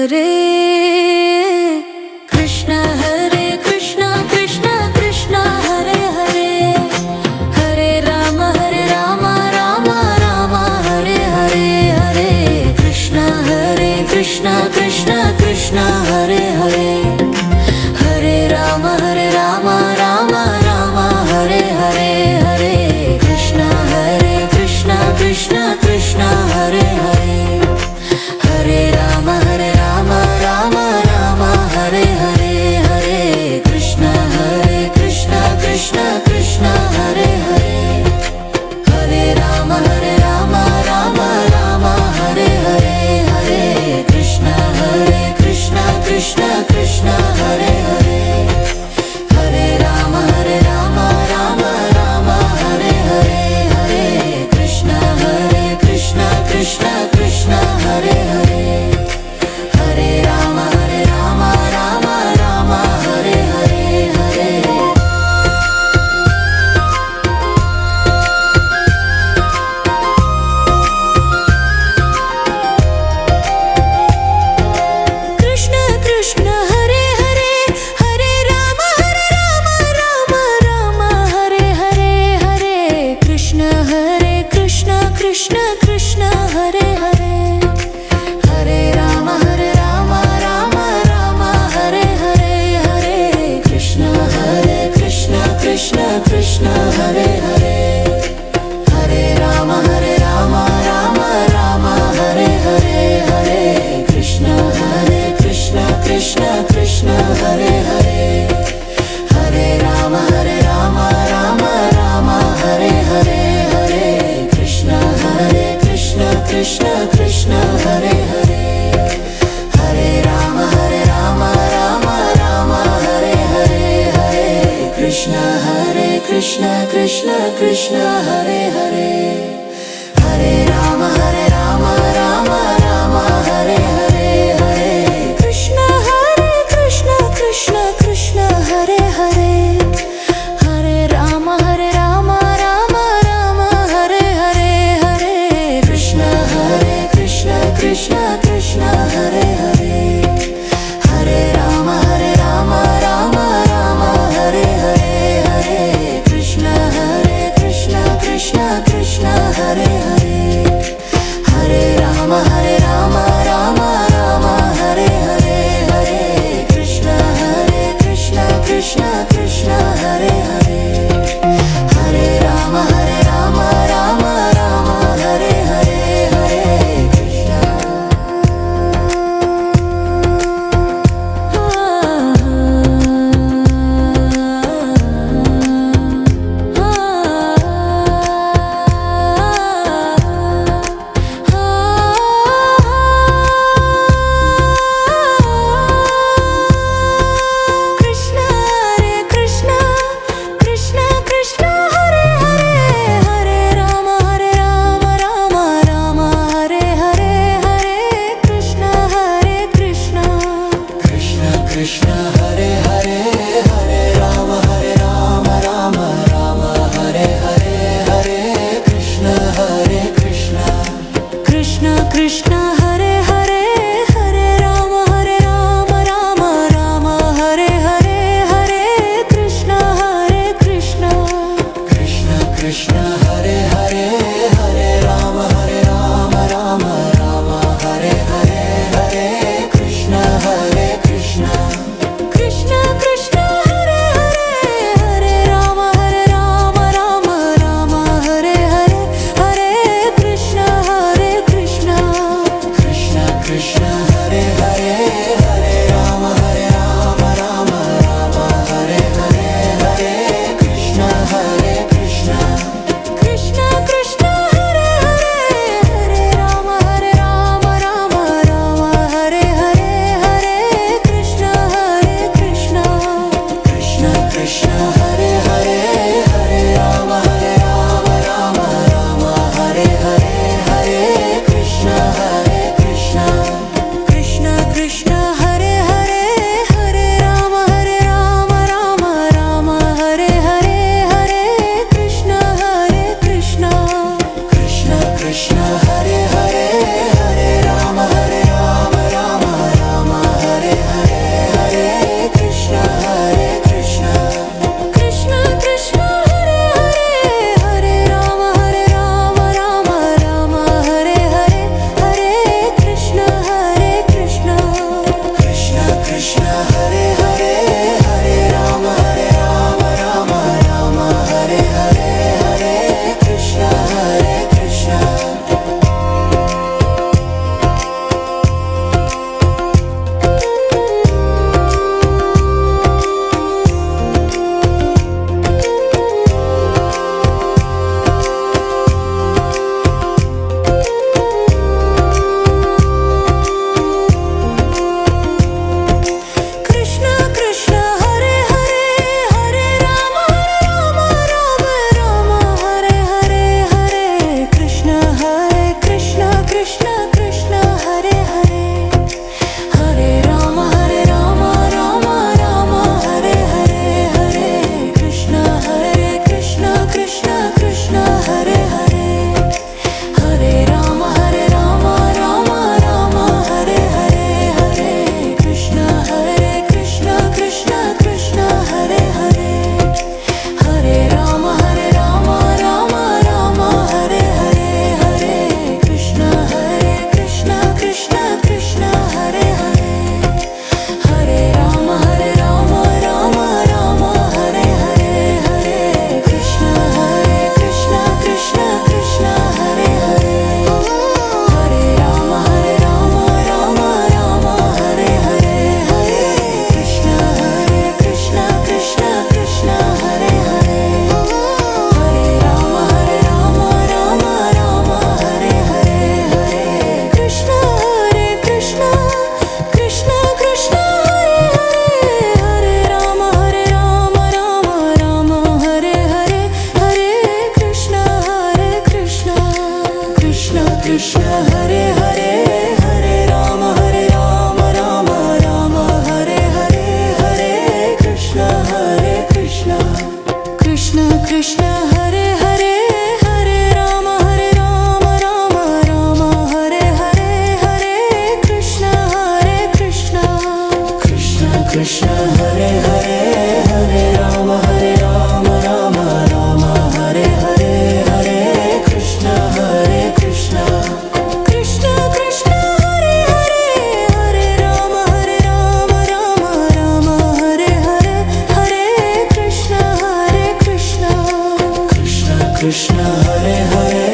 Hare Krishna Krishna Krishna Krishna Hare Hare Hare Ram Ram Ram Hare Hare Hare Krishna Krishna Krishna Hare Hare Hare Ram Ram Ram Hare Hare Hare Krishna Krishna Krishna Hare Hare Hare Ram Ram Ram Hare Hare Hare Krishna Krishna Krishna Hare Hare Hare Ram Ram Ram Hare Hare Hare Krishna Krishna Krishna Hare Hare Hare Ram Ram Ram Hare Hare Hare Krishna Krishna Krishna Hare Hare Hare Ram Ram Ram Hare Hare Hare Krishna Krishna Hare Hare Hare Ram Ram Hare Hare Hare Krishna Krishna Krishna Hare Hare Hare Ram Ram Hare Hare Hare Krishna Krishna Krishna Hare Hare Hare Ram Ram Hare Hare Hare Krishna Krishna Krishna Hare Hare Hare Ram Ram Hare Hare Hare Krishna Krishna Krishna Hare Hare Hare Ram Ram Hare Hare Hare Krishna Krishna Krishna Hare Hare Hare Ram Ram Hare Hare Hare Krishna Krishna Krishna Hare Hare Hare Ram Ram Hare Hare Hare Krishna Krishna Krishna Hare Hare Hare Ram Ram Hare Hare Hare Krishna Krishna Krishna Hare Hare Krishna Krishna Hare Hare Hare Rama Rama Rama Hare Hare Hare Krishna Krishna Krishna Hare Hare Hare Rama Rama Rama Hare Hare Hare Krishna Krishna Krishna Krishna Hare Hare Hare Rama Rama Rama Hare Hare Hare Krishna Krishna Krishna Hare Hare